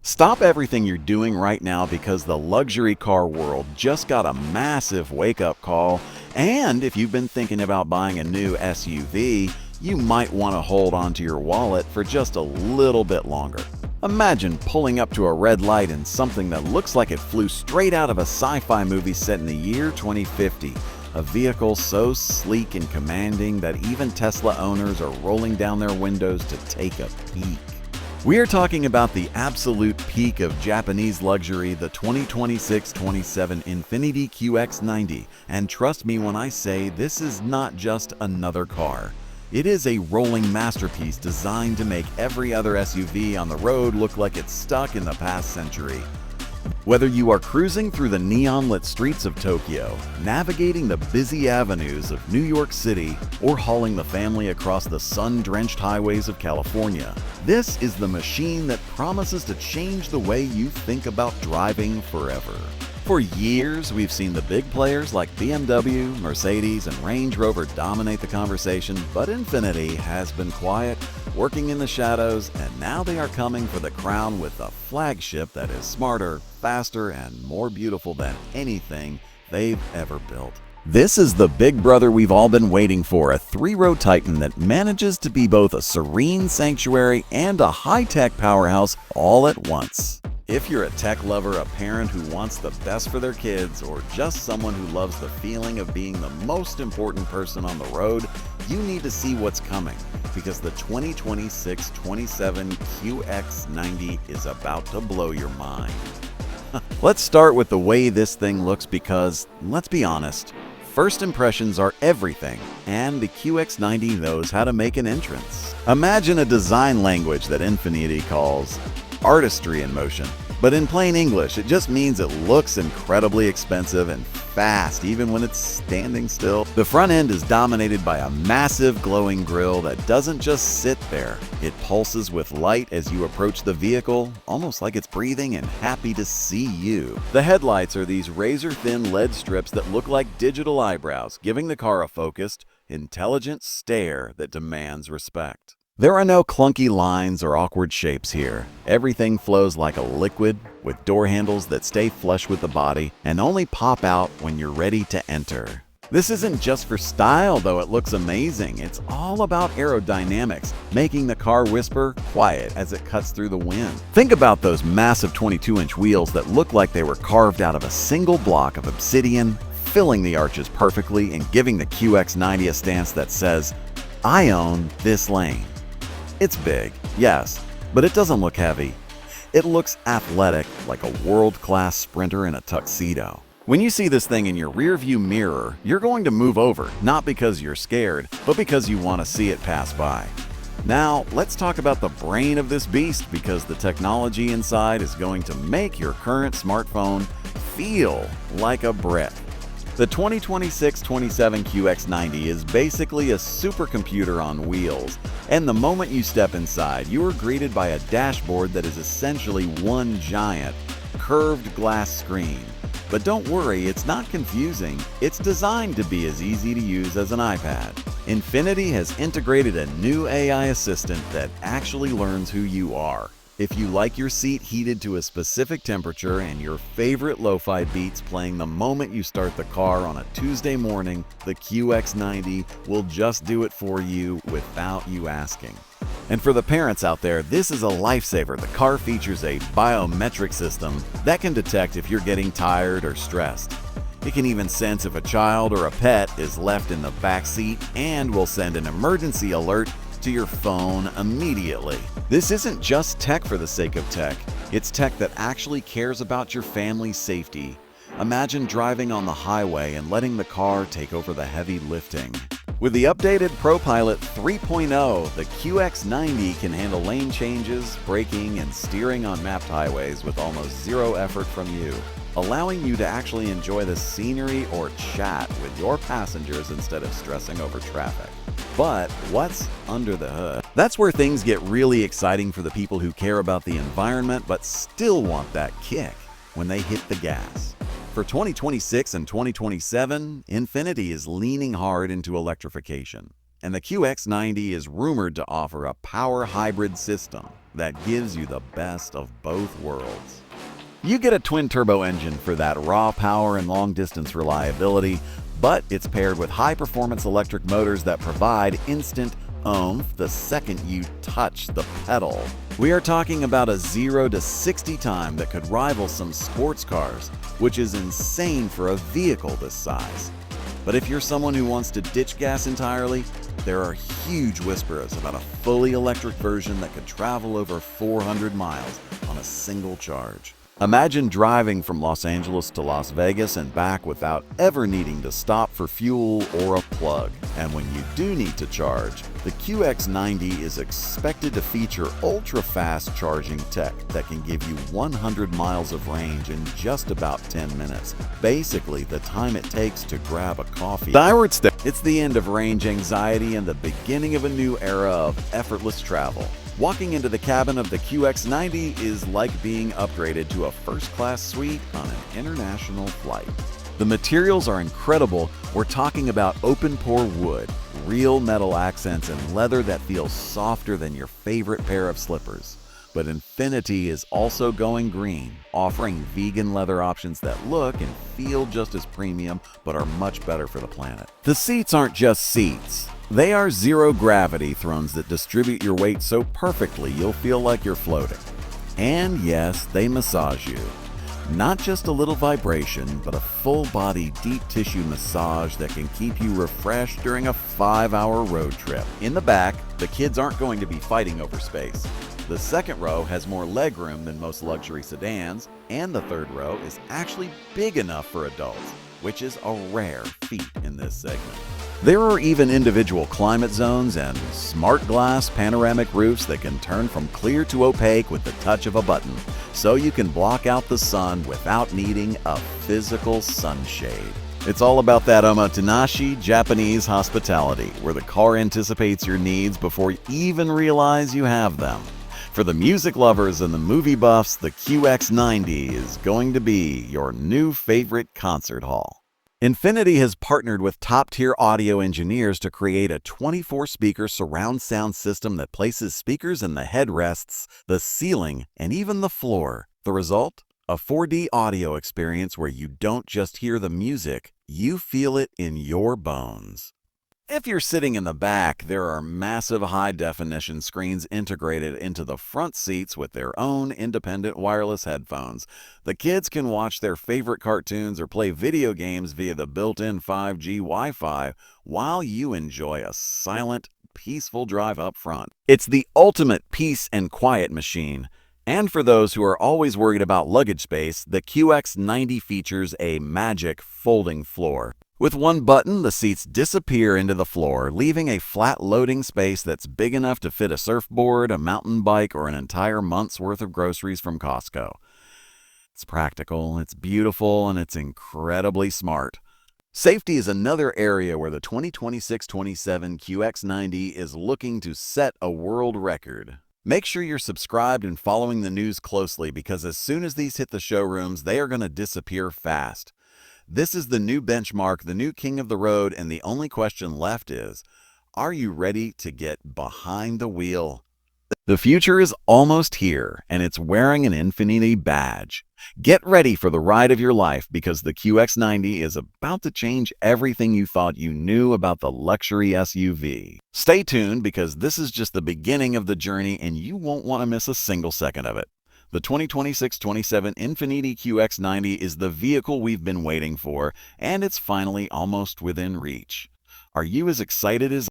Stop everything you're doing right now because the luxury car world just got a massive wake-up call, and if you've been thinking about buying a new SUV, you might want to hold onto your wallet for just a little bit longer. Imagine pulling up to a red light in something that looks like it flew straight out of a sci-fi movie set in the year 2050. A vehicle so sleek and commanding that even Tesla owners are rolling down their windows to take a peek. We are talking about the absolute peak of Japanese luxury, the 2026-27 Infiniti QX-90. And trust me when I say this is not just another car. It is a rolling masterpiece designed to make every other SUV on the road look like it's stuck in the past century. Whether you are cruising through the neon-lit streets of Tokyo, navigating the busy avenues of New York City, or hauling the family across the sun-drenched highways of California, this is the machine that promises to change the way you think about driving forever. For years, we've seen the big players like BMW, Mercedes, and Range Rover dominate the conversation, but Infiniti has been quiet, working in the shadows, and now they are coming for the crown with a flagship that is smarter, faster, and more beautiful than anything they've ever built. This is the big brother we've all been waiting for, a three-row titan that manages to be both a serene sanctuary and a high-tech powerhouse all at once. If you're a tech lover, a parent who wants the best for their kids, or just someone who loves the feeling of being the most important person on the road, you need to see what's coming, because the 2026-27 QX-90 is about to blow your mind. Let's start with the way this thing looks because, let's be honest, first impressions are everything, and the QX-90 knows how to make an entrance. Imagine a design language that Infiniti calls artistry in motion. But in plain English, it just means it looks incredibly expensive and fast, even when it's standing still. The front end is dominated by a massive glowing grille that doesn't just sit there. It pulses with light as you approach the vehicle, almost like it's breathing and happy to see you. The headlights are these razor-thin LED strips that look like digital eyebrows, giving the car a focused, intelligent stare that demands respect. There are no clunky lines or awkward shapes here. Everything flows like a liquid, with door handles that stay flush with the body and only pop out when you're ready to enter. This isn't just for style, though it looks amazing. It's all about aerodynamics, making the car whisper quiet as it cuts through the wind. Think about those massive 22-inch wheels that look like they were carved out of a single block of obsidian, filling the arches perfectly and giving the QX-90 a stance that says, "I own this lane." It's big, yes, but it doesn't look heavy. It looks athletic, like a world-class sprinter in a tuxedo. When you see this thing in your rearview mirror, you're going to move over, not because you're scared, but because you want to see it pass by. Now, let's talk about the brain of this beast, because the technology inside is going to make your current smartphone feel like a brick. The 2026-27 QX-90 is basically a supercomputer on wheels, and the moment you step inside, you are greeted by a dashboard that is essentially one giant, curved glass screen. But don't worry, it's not confusing. It's designed to be as easy to use as an iPad. Infiniti has integrated a new AI assistant that actually learns who you are. If you like your seat heated to a specific temperature and your favorite lo-fi beats playing the moment you start the car on a Tuesday morning, the QX-90 will just do it for you without you asking. And for the parents out there, this is a lifesaver. The car features a biometric system that can detect if you're getting tired or stressed. It can even sense if a child or a pet is left in the back seat and will send an emergency alert to your phone immediately. This isn't just tech for the sake of tech. It's tech that actually cares about your family's safety. Imagine driving on the highway and letting the car take over the heavy lifting. With the updated ProPilot 3.0, the QX-90 can handle lane changes, braking, and steering on mapped highways with almost zero effort from you, allowing you to actually enjoy the scenery or chat with your passengers instead of stressing over traffic. But what's under the hood? That's where things get really exciting for the people who care about the environment but still want that kick when they hit the gas. For 2026 and 2027, Infiniti is leaning hard into electrification. And the QX90 is rumored to offer a power hybrid system that gives you the best of both worlds. You get a twin-turbo engine for that raw power and long-distance reliability, but it's paired with high-performance electric motors that provide instant oomph the second you touch the pedal. We are talking about a 0 to 60 time that could rival some sports cars, which is insane for a vehicle this size. But if you're someone who wants to ditch gas entirely, there are huge whispers about a fully electric version that could travel over 400 miles on a single charge. Imagine driving from Los Angeles to Las Vegas and back without ever needing to stop for fuel or a plug. And when you do need to charge, the QX90 is expected to feature ultra-fast charging tech that can give you 100 miles of range in just about 10 minutes. Basically, the time it takes to grab a coffee. It's the end of range anxiety and the beginning of a new era of effortless travel. Walking into the cabin of the QX90 is like being upgraded to a first-class suite on an international flight. The materials are incredible. We're talking about open-pore wood, real metal accents, and leather that feels softer than your favorite pair of slippers. But Infiniti is also going green, offering vegan leather options that look and feel just as premium but are much better for the planet. The seats aren't just seats. They are zero-gravity thrones that distribute your weight so perfectly you'll feel like you're floating. And yes, they massage you. Not just a little vibration, but a full-body deep-tissue massage that can keep you refreshed during a 5-hour road trip. In the back, the kids aren't going to be fighting over space. The second row has more legroom than most luxury sedans, and the third row is actually big enough for adults, which is a rare feat in this segment. There are even individual climate zones and smart glass panoramic roofs that can turn from clear to opaque with the touch of a button, so you can block out the sun without needing a physical sunshade. It's all about that omotenashi Japanese hospitality, where the car anticipates your needs before you even realize you have them. For the music lovers and the movie buffs, the QX90 is going to be your new favorite concert hall. Infiniti has partnered with top-tier audio engineers to create a 24-speaker surround sound system that places speakers in the headrests, the ceiling, and even the floor. The result? A 4D audio experience where you don't just hear the music, you feel it in your bones. If you're sitting in the back, there are massive high-definition screens integrated into the front seats with their own independent wireless headphones. The kids can watch their favorite cartoons or play video games via the built-in 5G Wi-Fi while you enjoy a silent, peaceful drive up front. It's the ultimate peace and quiet machine. And for those who are always worried about luggage space, the QX90 features a magic folding floor. With one button, the seats disappear into the floor, leaving a flat loading space that's big enough to fit a surfboard, a mountain bike, or an entire month's worth of groceries from Costco. It's practical, it's beautiful, and it's incredibly smart. Safety is another area where the 2026-27 QX90 is looking to set a world record. Make sure you're subscribed and following the news closely, because as soon as these hit the showrooms, they are going to disappear fast. This is the new benchmark, the new king of the road, and the only question left is, are you ready to get behind the wheel? The future is almost here, and it's wearing an Infiniti badge. Get ready for the ride of your life, because the QX90 is about to change everything you thought you knew about the luxury SUV. Stay tuned, because this is just the beginning of the journey, and you won't want to miss a single second of it. The 2026-27 Infiniti QX90 is the vehicle we've been waiting for, and it's finally almost within reach. Are you as excited as